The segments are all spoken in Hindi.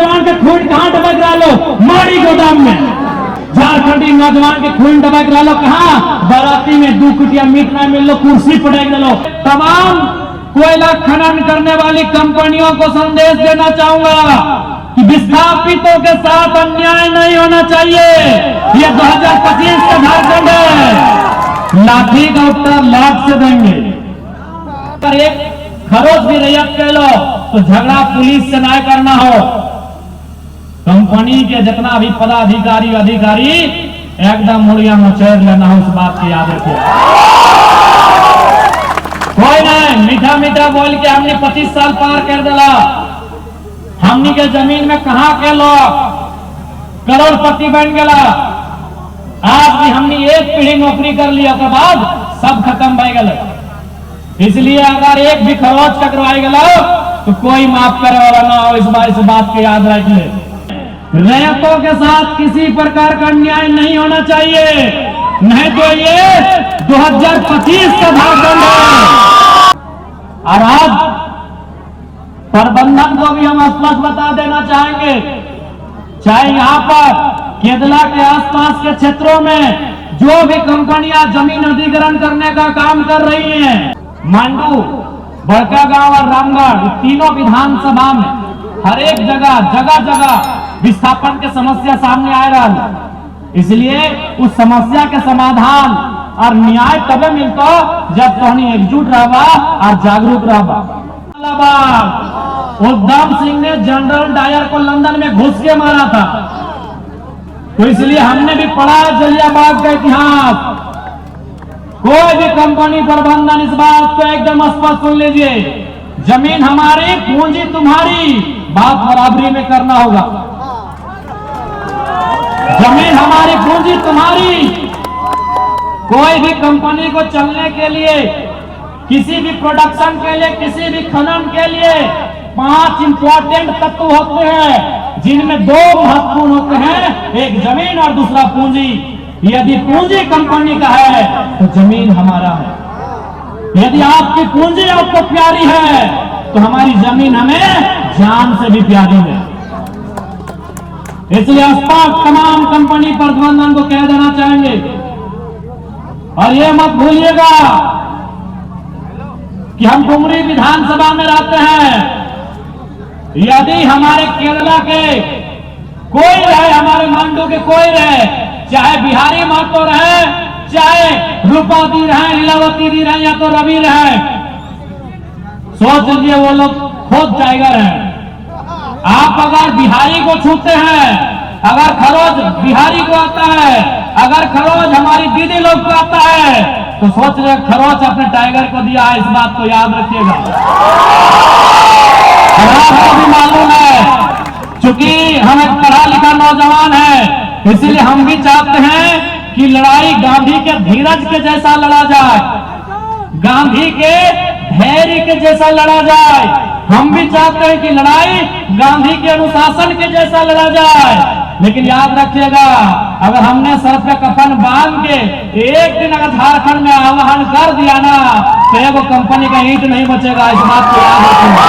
नौजवान के खून कहाँ टपक रहा लो? माड़ी गोदाम में। झारखंडी नौजवान के खून टपक रहा लो कहाँ? बाराती में 2 कुटिया मीट ना मिल लो, कुर्सी पटक लो। तमाम कोयला खनन करने वाली कंपनियों को संदेश देना चाहूंगा कि विस्थापितों के साथ अन्याय नहीं होना चाहिए। ये 2025 का झारखंड है। लाठी का उत्तर लाठ से देंगे। पर एक खरोच भी रैयत कह लो तो झगड़ा पुलिस से ना करना हो। कंपनी के जितना भी पदाधिकारी अधिकारी एकदम मुड़िया मुचेर लेना हो, उस बात की याद रखिए। कोई नहीं मीठा मीठा बोल के हमने 25 साल पार कर दिला। हमनी के जमीन में कहा के लोग करोड़पति बन गया। आज भी हमने एक पीढ़ी नौकरी कर लिया के बाद सब खत्म हो गए। इसलिए अगर एक भी खरोच टकराई गया तो कोई माफ करे वाला ना हो। इस बात को याद रख ले। रैयतों के साथ किसी प्रकार का अन्याय नहीं होना चाहिए, नहीं तो ये 2025 का झारखंड है। और आज प्रबंधन को भी हम स्पष्ट बता देना चाहेंगे, चाहे यहाँ पर केदला के आसपास के क्षेत्रों में जो भी कंपनियां जमीन अधिग्रहण करने का काम कर रही हैं, मांडू, बड़का गांव और रामगढ़, तीनों विधानसभा में हर एक जगह विस्थापन के समस्या सामने आ रहा। इसलिए उस समस्या के समाधान और न्याय तब मिलता जब तोहनी एकजुट रहबा और जागरूक रहबा। उद्धम सिंह ने जनरल डायर को लंदन में घुस के मारा था, तो इसलिए हमने भी पढ़ा जलियांवाला का इतिहास। कोई भी कंपनी प्रबंधन इस बात को एकदम स्पष्ट सुन लीजिए, जमीन हमारी पूंजी तुम्हारी, बात बराबरी में करना होगा। जमीन हमारी पूंजी तुम्हारी। कोई भी कंपनी को चलने के लिए, किसी भी प्रोडक्शन के लिए, किसी भी खनन के लिए 5 इंपॉर्टेंट तत्व होते हैं, जिनमें 2 महत्वपूर्ण होते हैं, एक जमीन और दूसरा पूंजी। यदि पूंजी कंपनी का है तो जमीन हमारा है। यदि आपकी पूंजी आपको प्यारी है तो हमारी जमीन हमें जान से भी प्यारी है। इसलिए स्पष्ट तमाम कंपनी प्रबंधन को कह देना चाहेंगे। और ये मत भूलिएगा कि हम डुमरी विधानसभा में रहते हैं। यदि हमारे केरला के कोई रहे, हमारे मांडू के कोई रहे, चाहे बिहारी महतो रहे, चाहे रूपादी रहे, लीलावती दी रहे या तो रवि रहे, सोच लीजिए वो लोग खुद टाइगर हैं। आप अगर बिहारी को छूते हैं, अगर खरोच बिहारी को आता है, अगर खरोच हमारी दीदी लोग को आता है, तो सोच रहे खरोच अपने टाइगर को दिया है। इस बात को याद रखिएगा। आपको भी मालूम है, चूंकि हम एक पढ़ा लिखा नौजवान है, इसलिए हम भी चाहते हैं कि लड़ाई गांधी के धीरज के जैसा लड़ा जाए, गांधी के धैर्य के जैसा लड़ा जाए। हम भी चाहते हैं कि लड़ाई गांधी के अनुशासन के जैसा लड़ा जाए। लेकिन याद रखिएगा, अगर हमने सर पे कफन बांध के एक दिन अगर झारखंड में आह्वान कर दिया ना, तो एगो कंपनी का ईंट नहीं बचेगा। इस बात को याद रखिएगा।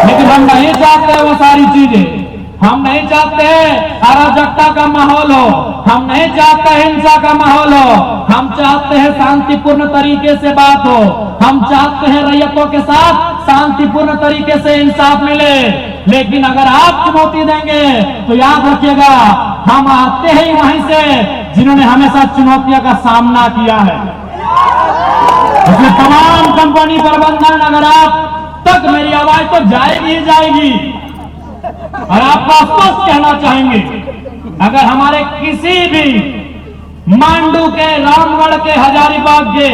लेकिन हम नहीं चाहते वो सारी चीजें। हम नहीं चाहते अराजकता का माहौल हो, हम नहीं चाहते हिंसा का माहौल हो। हम चाहते हैं शांतिपूर्ण तरीके से बात हो, हम चाहते हैं रैयतों के साथ शांतिपूर्ण तरीके से इंसाफ मिले। लेकिन अगर आप चुनौती देंगे तो याद रखिएगा, हम आते हैं वहीं से जिन्होंने हमेशा चुनौतियों का सामना किया है। इसलिए तमाम कंपनी प्रबंधन, अगर आप तक मेरी आवाज तो जाएगी ही जाएगी। और आपको स्पष्ट कहना चाहेंगे, अगर हमारे किसी भी मांडू के, रामगढ़ के, हजारीबाग के,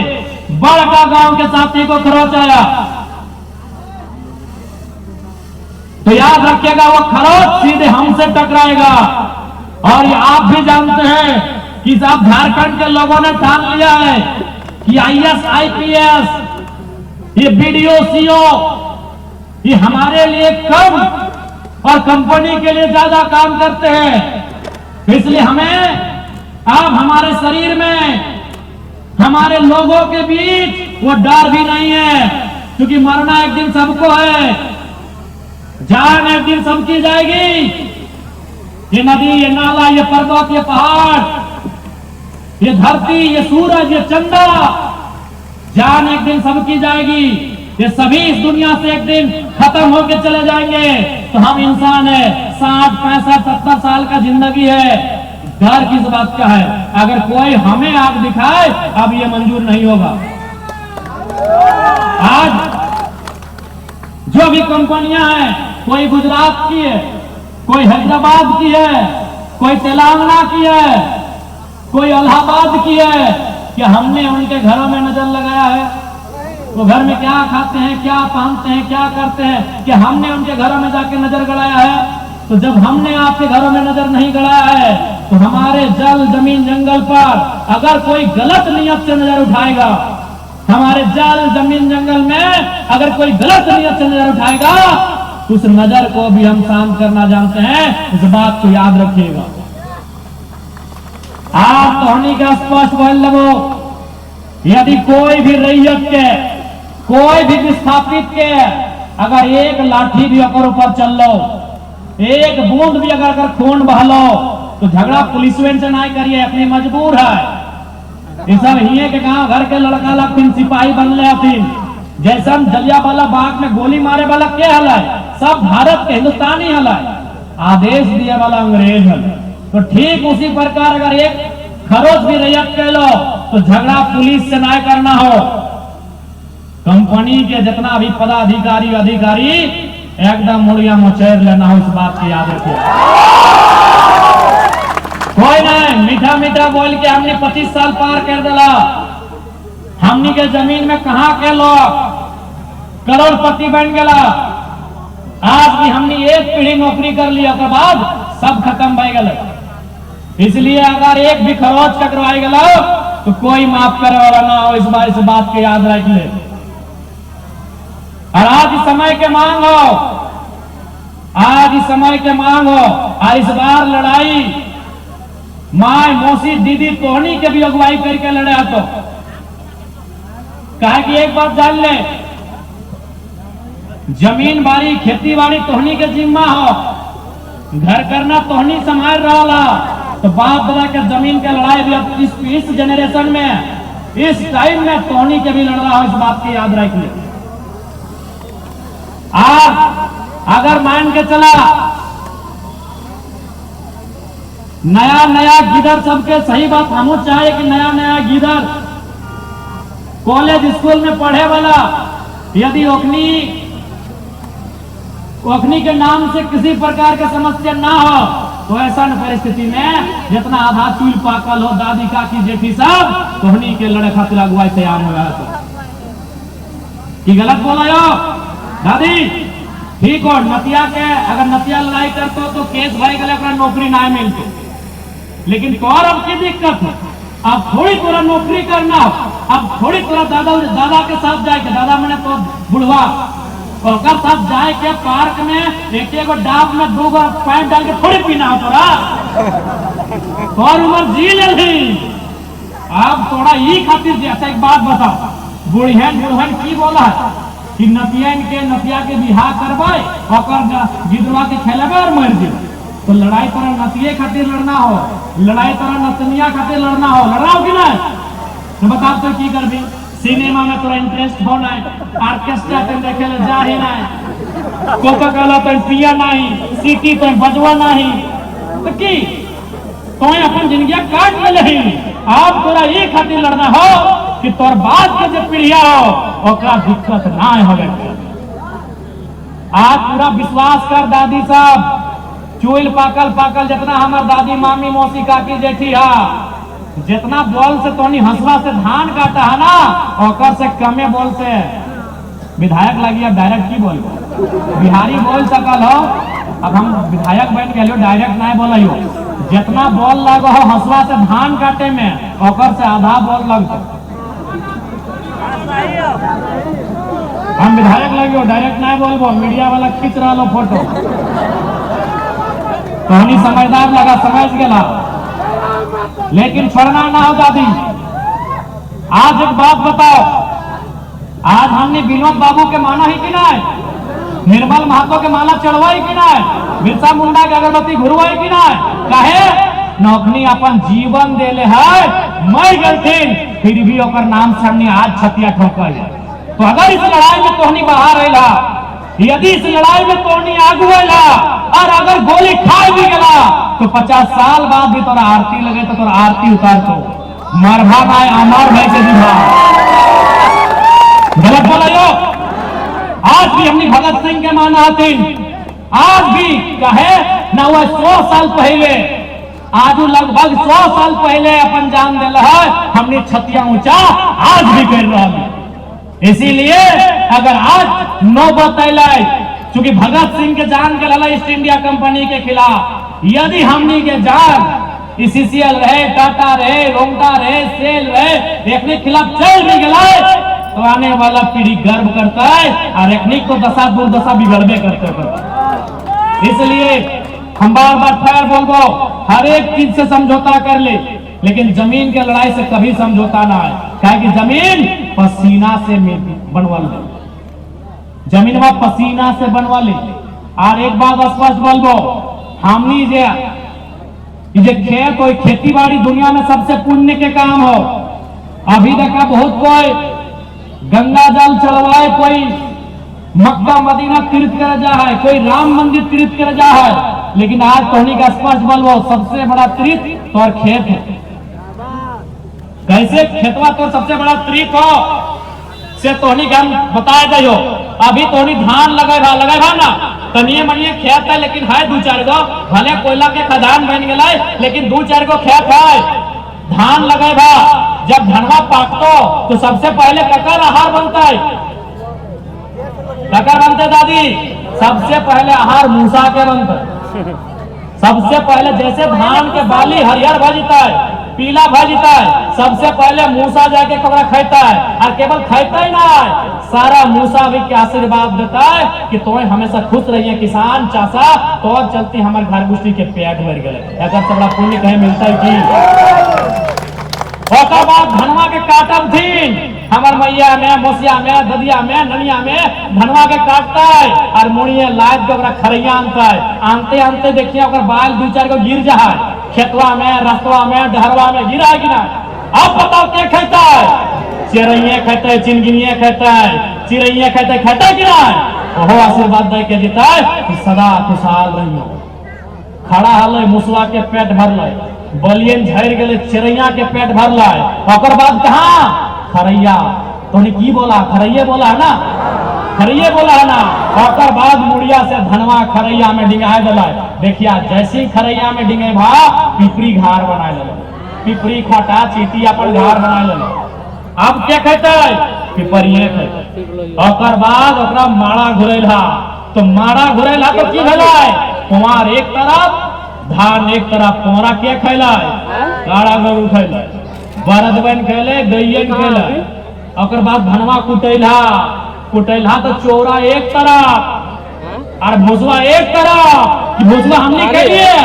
बड़का गांव के साथी को खरोच आया तो याद रखिएगा वो खरोच सीधे हमसे टकराएगा। और ये आप भी जानते हैं कि आप झारखंड के लोगों ने ठान लिया है कि IAS, IPS, ये BDO, CO, ये हमारे लिए कम और कंपनी के लिए ज्यादा काम करते हैं। इसलिए हमें अब हमारे शरीर में, हमारे लोगों के बीच वो डर भी नहीं है, क्योंकि मरना एक दिन सबको है। जान एक दिन सबकी जाएगी। ये नदी, ये नाला, ये पर्वत, ये पहाड़, ये धरती, ये सूरज, ये चंदा, जान एक दिन सबकी जाएगी। ये सभी इस दुनिया से एक दिन खत्म होकर चले जाएंगे। तो हम इंसान है, 60, 65, 70 साल का जिंदगी है, डर किस बात का है? अगर कोई हमें आग दिखाए, अब ये मंजूर नहीं होगा। आज जो भी कंपनियां हैं, कोई गुजरात की है, कोई हैदराबाद की है, कोई तेलंगाना की है, कोई इलाहाबाद की है, कि हमने उनके घरों में नजर लगाया है? वो घर में क्या खाते हैं, क्या पहनते हैं, क्या करते हैं, कि हमने उनके घरों में जाके नजर गड़ाया है? तो जब हमने आपके घरों में नजर नहीं गड़ाया है, तो हमारे जल, जमीन, जंगल पर अगर कोई गलत नियत से नजर उठाएगा, हमारे जल, जमीन, जंगल में अगर कोई गलत नियत से नजर उठाएगा, तो उस नजर को भी हम शांत करना जानते हैं। इस बात को याद रखिएगा। आप तोहनी का स्पष्ट बोल लगो, यदि कोई भी रैयत के, कोई भी विस्थापित के अगर एक लाठी भी अगर ऊपर चल लो, एक बूंद भी अगर खून बहलो, तो झगड़ा पुलिस से नहीं करिए, अपनी मजबूर है। ये सब हिये के गांव घर के लड़का ला फिर सिपाही बन ले, फिर जैसा जलियांवाला बाग में गोली मारे वाला क्या हलाए? सब भारत के हिंदुस्तानी हलाए, आदेश दिए वाला अंग्रेज हल। तो ठीक उसी प्रकार अगर एक खरोच भी रैयत कह लो, तो झगड़ा पुलिस से ना करना हो। कंपनी के जितना भी पदाधिकारी, अधिकारी एकदम मुड़िया मोचेर लेना हो, इस बात की याद रखिए। कोई नहीं मीठा मीठा बोल के हमने 25 साल पार कर दिला, हमनी के जमीन में कहां के लोग करोड़पति बन गया। आज भी हमने एक पीढ़ी नौकरी कर लिया के बाद सब खत्म हो गए। इसलिए अगर एक भी खरोच टकराई गया तो कोई माफ करे वाला ना हो, इस बात के याद रख ले। और आज समय के मांग हो, आज इस समय के मांग हो। और इस बार लड़ाई माए, मौसी, दीदी, तोहनी के भी अगुवाई करके लड़े। तो कहे कि एक बात जान ले, जमीन बाड़ी, खेती बाड़ी तोहनी के जिम्मा हो, घर करना तोहनी संभाल रहा। तो बाप दादा के जमीन के लड़ाई भी अब इस जनरेशन में, इस टाइम में तोहनी के भी लड़ रहा हो, इस बात की याद रख ले। आज अगर मान के चला नया नया गिदर, सबके सही बात हम चाहे कि नया नया गिदर कॉलेज स्कूल में पढ़े वाला यदि ओखनी के नाम से किसी प्रकार की समस्या ना हो, तो ऐसा परिस्थिति में जितना आधा चूल पाकल हो, दादी काकी जेठी सब तोहनी के लड़े खातिर अगुवाई तैयार हो गया। कि गलत बोला यो दादी? ठीक हो, नतिया के अगर नतिया लड़ाई करते तो केस भर गए, अपना नौकरी ना मिलते। लेकिन तोर अब की दिक्कत है, अब थोड़ी तोरा नौकरी करना, अब थोड़ी तोरा दादा के साथ जाए के, दादा मैंने तो बुढ़वा ओकर साथ जाए के पार्क में एक एगो डाब में 2 पैंट डाल के थोड़ी पीना हो तोरा। तोर उम्र जी ले, अब थोड़ा ही खातिर। जैसा एक बात बताओ, बुढ़हन की बोला है कि नतिया के बिहार करवाए और गिदवा के खेलेबे और मर जाए। तो लड़ाई तोरा नतिये खातिर लड़ना हो, लड़ाई तोरा नतनिया खातिर लड़ना हो, लड़ाओ कि नहीं? तो बताओ तो की करबी? सिनेमा में तोरा इंटरेस्ट हो नहीं, ऑर्केस्ट्रा तो देखे ले जा ही नहीं, कोका कोला तो पिया नहीं, सीटी तो बजवा नहीं, तो की तो अपन जिंदगी काट ले ही। अब तोरा ये खातिर लड़ना हो कि तोर बाद के जो पीढ़िया हो ओकरा दिक्कत ना हो। आज पूरा विश्वास कर दादी साहब, चूल पाकल पाकल जितना हमार दादी, मामी, मौसी, काकी, जेठी है, जितना बोल से तोनी हंसवा से धान काटा है ना, ओकर से कमे बोल से विधायक लगी। अब डायरेक्ट की बोल, बिहारी बोल सकल हो, अब हम विधायक बन गए, डायरेक्ट नहीं बोल हो। जितना बोल लगो हो हंसवा से धान काटे में, ओकर से आधा बोल लगता। हम विधायक लगे हो, डायरेक्ट नहीं बोलबो, मीडिया वाला खींच रहा लो फोटो, तो समझदार लगा, समझ गया। लेकिन छोड़ना ना हो दादी। आज एक बात बताओ, आज हमने विनोद बाबू के माना ही कि नहीं? निर्मल महतो के माला चढ़वाई कि ना, बिरसा मुंडा के अगरबत्ती घुरवाई कि ना, कहे नौकनी अपन जीवन देले है, मर गलथिन फिर भी ओकर नाम से हमने आज छतिया ठोकल। तो अगर इस लड़ाई में तोहनी बाहर रहेला, यदि इस लड़ाई में तोहनी आगू रहेला और अगर गोली खाए भी गला तो 50 साल बाद भी तोरा आरती लगे तो तोरा आरती उतार तो मरभा ना अमर भाई से दिखा। गलत बोला। आज भी हमने भगत सिंह के माना हथिन, आज भी कहे ना वह 100 साल पहले, आज लगभग 100 साल पहले अपन जान दिल है, हमने छतिया ऊंचा आज भी कर रहा है। इसीलिए अगर आज नौबत अलाय, चूंकि भगत सिंह के जान के लला ईस्ट इंडिया कंपनी के खिलाफ, यदि हमनी के जान सीसीएल रहे, टाटा रहे, रोंगटा रहे, सेल रहे, एक खिलाफ चल भी गए तो आने वाला पीढ़ी गर्व करता है और एक तो दशा दुर्दशा बिगड़बे करते। इसलिए हम बार बार फिर बोलबो, हर एक चीज से समझौता कर ले, लेकिन जमीन के लड़ाई से कभी समझौता ना है। क्या कि जमीन पसीना से बनवा ले, जमीन में पसीना से बनवा ले। और एक बात स्पष्ट बोलबो, हमनी जे खेत हो, खेती बाड़ी दुनिया में सबसे पुण्य के काम हो। अभी देखा बहुत कोई गंगा जल चढ़वाए, कोई मक्का मदीना तीर्थ कर जा है, कोई राम मंदिर तीर्थ कर जा है, लेकिन आज तोहनी का स्पष्ट बोलबो सबसे बड़ा तीर्थ तोर खेत है। कैसे खेतवा तो सबसे बड़ा तीर्थ हो से तोहनी का बताया जाइयो। अभी तोहनी धान लगे ना, तनिए मनिए खेत है, लेकिन है 2-4 गो, भले कोयला के खदान बन गए, लेकिन 2-4 गो खेत है, धान लगे भा। जब धनवा पाकतो तो सबसे पहले ककर आहार बनता है, ककर बनते दादी, सबसे पहले आहार मूसा के बनता है। सबसे पहले जैसे धान के बाली हरियर भजता है, पीला भजता है, सबसे पहले मूसा जाके कबरा खाता है, और केवल खाता ही ना है, सारा मूसा भी के आशीर्वाद देता है कि तुम्हें हमेशा खुश रहिए किसान चाचा, तो और चलती हमारे घर गुस्ती के पेट भर गए। अगर सबरा पुण्य कहीं मिलता है कि ओकर बाद धनवा के काटब थीन, हमार मैया में, मोसिया में, ददिया में, ननिया में धनवा के काटता है और मुड़िए लाद के ओकरा खरैया आनता है। आनते आनते देखिए ओकर बाल 2-4 गो गिर जा है, खेतवा में, रस्तवा में, डहरवा में गिरा है कि ना। अब बताओ क्या खाता है? चिड़ैया खाता है, चिनगिनिया खाता है, चिड़ैया खाता है, खाता कि ना। ओहो आशीर्वाद दे के देता है कि सदा खुशहाल रहियो। खड़ा हल मुसवा के पेट भरल, बलियन झड़ गए, चिड़ैया के पेट भरल, ओकर बाद कहा खरैया, तोने की बोला? खरैये बोला है ना, खरैये बोला है ना। ओकर बाद मुड़िया से धनवा खरैया में डिंगाए दिला। देखिया जैसी खरैया में डिंगे भा, पिपरी घार बना ले, पिपरी खटा चीटी अपन घार बना ले। अब क्या कहते है? पिपरिये कहते। ओकर बाद ओकरा माड़ा घुरेला, तो माड़ा घुरेला तो की भेला? कुंवार एक तरफ, धान एक तरफ। कुंवरा के खैला? काड़ा गरू खैला, बरदबन खेले, गैयन खेले। ओकर बाद धनवा कुटैला तो चोरा एक तरफ और भूसवा एक तरफ। भूसवा हमने खेलिए,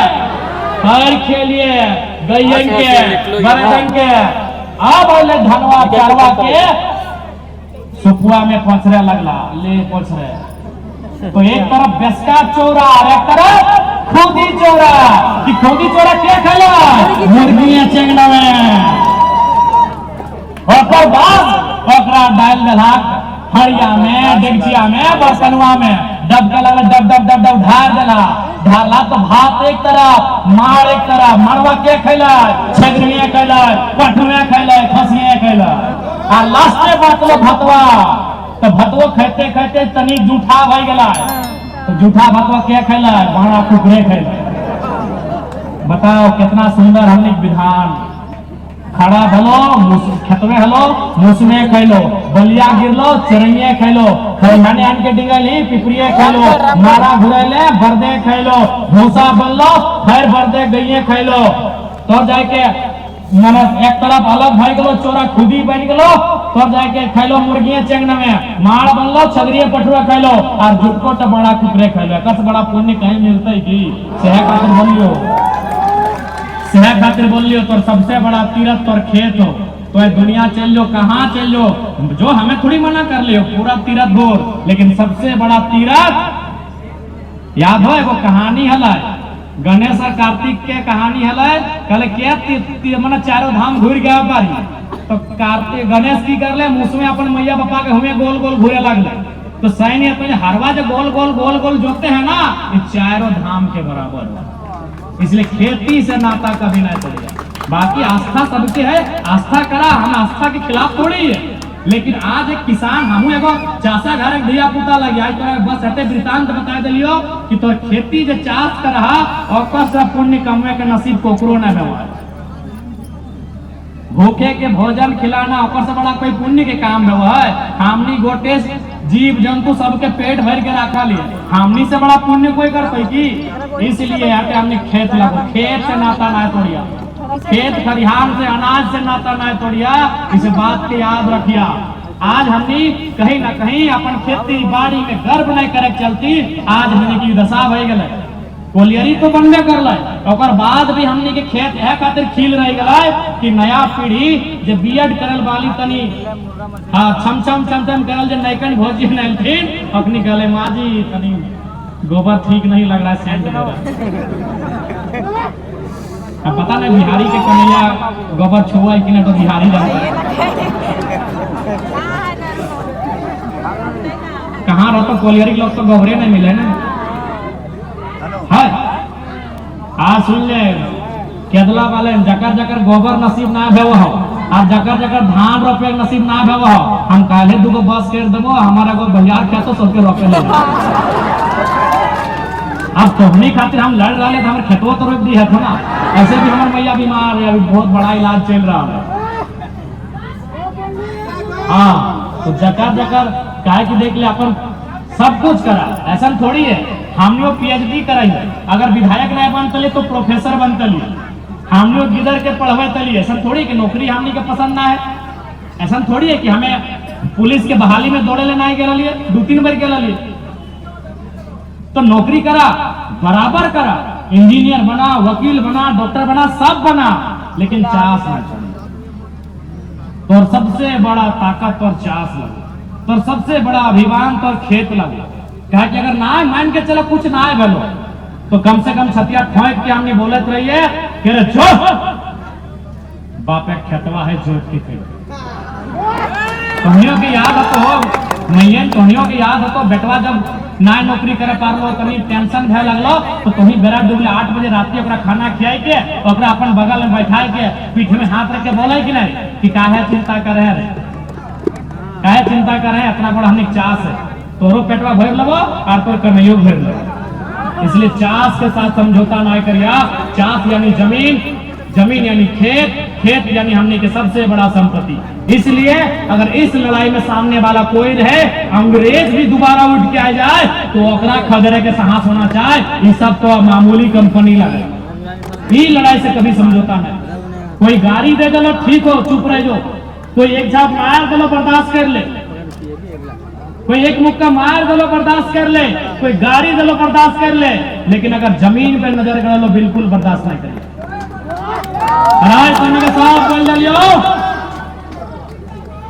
हर खेलिए गैयन के, बरदन के। अब बोले धनवा चरवा के सुपुआ में पछरे लगला, ले पछरे। तो एक तरफ बेसका चोरा और एक तरफ खोदी चोरा। कि खोदी चोरा क्या खेला? मुर्गियां चेंगना में। ओकर बाद ओकरा डाल देला हरिया में, डेगचिया में, बर्तनवा में, डब के लगा डब डब डब डब ढार देला। ढाला तो भात एक तरफ, मार एक तरफ। मारवा के खैला? छगनिया खैला, पठुआ खैला, खसिया खैला। आ लास्ट में बचलो भतवा। तो भतवो खाते खाते तनी जूठा भई गेला, तो जूठा भतवा के खैला? बाड़ा कुकरे खैला। बताओ कितना सुंदर हमने विधान। खड़ा भलो, खेतवे हलो, मुसमे खैलो, बलिया गिरलो, चिड़ैया खैलो, खैहाने आन के डिंगली, पिपरिये खैलो, मारा घुरैले, बरदे खैलो, भूसा बनलो, फिर बरदे गइये खैलो। तो जाके मन एक तरफ अलग भई गेलो, चोरा खुदी बन गेलो। तो जाके खैलो मुर्गिया चेंगना में, माड़ बनलो, छगरिया पठुआ खैलो और जुटको तो बड़ा कुकरे खैलो। कस बड़ा पुण्य कहीं मिलता है कि? सेह खातिर बोलियो, सेह खातिर बोलियो। तो सबसे बड़ा तीरथ तोर खेत हो, तो ये दुनिया चल लो, कहाँ चल लो, जो हमें थोड़ी मना कर लियो पूरा तीरथ घोर। लेकिन सबसे बड़ा तीरथ याद हो एगो कहानी हल गणेश और कार्तिक के कहानी हल कल के मन चारों धाम घूर गया पारी। तो कार्तिक गणेश की कर ले मुँह में अपन मैया बापा के हुए गोल गोल घूरे लगले। तो सैन्य हरवा जो गोल गोल गोल गोल जोते हैं ना, ये चारों धाम के बराबर है। इसलिए खेती से नाता कभी नहीं तोड़ेगा। बाकी आस्था सबके है, आस्था करा, हम आस्था के खिलाफ थोड़ी है। लेकिन आज एक किसान हमू एगो चाचा घर एक धिया पुता लगी आज तो बस हटे वृतांत बता दिलियो कि तो खेती जो चाष कर रहा और सब पुण्य कमवे के नसीब कोकरो न व्यवहार। भूखे के भोजन खिलाना और से बड़ा कोई पुण्य के काम है। हमनी गोटे जीव जंतु सबके पेट भर के रखा लिए, हमनी से बड़ा पुण्य कोई कर पाई। इसलिए यहाँ पे हमने खेत लगो, खेत से नाता ना तोड़िया, खेत खलिहान से अनाज से नाता ना तोड़िया। इस बात की याद रखिया। आज हमने कहीं ना कहीं अपन खेती बाड़ी में गर्व नहीं करे चलती, आज हमने की दशा हो गए। कोलियरी तो बनबे कर और बाद भी हमने के खेत है खातिर खिल रही गए कि नया पीढ़ी जो बीएड करल वाली तनी छम छम छम छम करल जो नैकन भोजी नैलथिन अपनी कहले माँ जी तनी गोबर ठीक नहीं लग रहा है, सेंट मेरा। अब पता नहीं बिहारी के कन्हैया गोबर छुआ कि नहीं, तो बिहारी कहाँ रहता कोलियरी के लोग तो गोबरे नहीं मिले ना। आज सुन ले केदला वाले जकर जकर गोबर नसीब ना भेव हो और जकर जकर धान रोपे नसीब ना भेव हो, हम काले दुगो बस कर देबो हमारा को बहियार खेतो सबके रोपे ले। अब तोहनी खातिर हम लड़ रहे तो हमारे खेतों तो रोक दी है ना। ऐसे भी हमारे मैया बीमार है, अभी बहुत बड़ा इलाज चल रहा है। हाँ तो जकर जकर काहे की देख ले अपन सब कुछ करा, ऐसा थोड़ी है। हम लोग पीएचडी कराई, अगर विधायक नहीं बन तली तो प्रोफेसर बन तली। हम लोग गिदर के पढ़वे तली, ऐसा थोड़ी कि नौकरी हमनी के पसंद ना है। ऐसा थोड़ी है कि हमें पुलिस के बहाली में दौड़े लेना है, 2-3 बार के लिए तो नौकरी करा, बराबर करा, इंजीनियर बना, वकील बना, डॉक्टर बना, सब बना, लेकिन चास ना चाहिए। तो सबसे बड़ा ताकत और चास लगे, तो सबसे बड़ा अभिमान तो खेत लगे। कहा कि अगर ना मान के चलो कुछ ना है बोलो तो कम से कम छतिया ठोक के हमने बोलत रहिए कि रे जो बापे खेतवा है जोत की थी। तोहनियों की याद हो मैयन, तोहनियों की याद हो तो बेटवा जब ना नौकरी करे पारलो कहीं टेंशन भे लगलो तो तुम्हें बेरा डूबले 8 बजे रात ओकरा खाना खियाई के ओकरा अपन बगल में बैठाए के पीठ में हाथ रख के बोले कि नहीं कि काहे चिंता करे रे, काहे चिंता करे, अपना बड़ा हमने चास है, तोरो पेटवा भर लो और तोर कन्हैयो भर लो। इसलिए चास के साथ समझौता ना करिया। चास यानी जमीन, जमीन यानी खेत, खेत यानी हमने के सबसे बड़ा संपत्ति। इसलिए अगर इस लड़ाई में सामने वाला कोई रहे, अंग्रेज भी दोबारा उठ के आ जाए तो ओकरा खदरे के साहस होना चाहे। ये सब तो मामूली कंपनी लगे, ये लड़ाई से कभी समझौता नहीं। कोई गाड़ी दे दो ठीक हो चुप रह जो, कोई एक झाप मार दो बर्दाश्त कर ले, कोई एक मुक्का मार दलो बर्दाश्त कर ले, कोई गाड़ी दलो बर्दाश्त कर ले, लेकिन अगर जमीन पे नजर कर लो बिल्कुल बर्दाश्त नहीं करिए। के साथ बोल लियो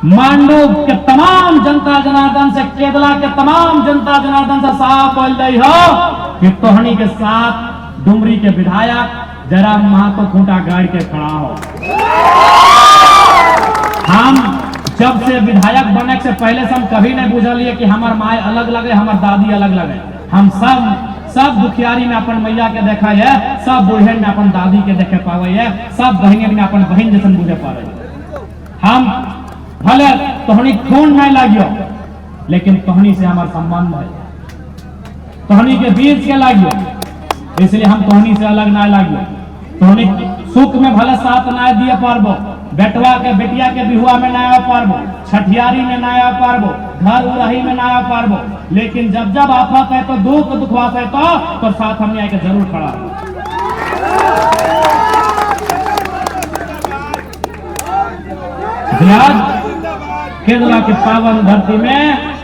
मांडू के तमाम जनता जनार्दन से, केदला के तमाम जनता जनार्दन से साफ बोल रही हो कि तोहनी के साथ डुमरी के विधायक जरा महतो खूंटा गाड़ के खड़ा हो। हम जब से विधायक बनने से पहले से हम कभी नहीं बुझलिए कि हमार माए अलग लगे, हमार दादी अलग लगे। हम सब दुखियारी में अपन मैया के देखा है, सब बहन में अपन दादी के देखे पावे है, सब बहन में अपन बहन जैसे बुझे पावे। हम भले तोहनी खून नहीं लागियो लेकिन तोहनी से हमार संबंध है, तोहनी के बीच के लागियो, इसलिए हम तोहनी से अलग ना लागियो। तोहनी सुख में भले साथ ना दिए पारबो, बेटवा के बेटिया के बिहुआ में ना आ पारबो, छठियारी में ना आ पारबो, घर उड़ही में ना आ पारबो, लेकिन जब जब आफत है तो दुखवास है तो साथ हमने आके जरूर खड़ा है। केरला के पावन धरती में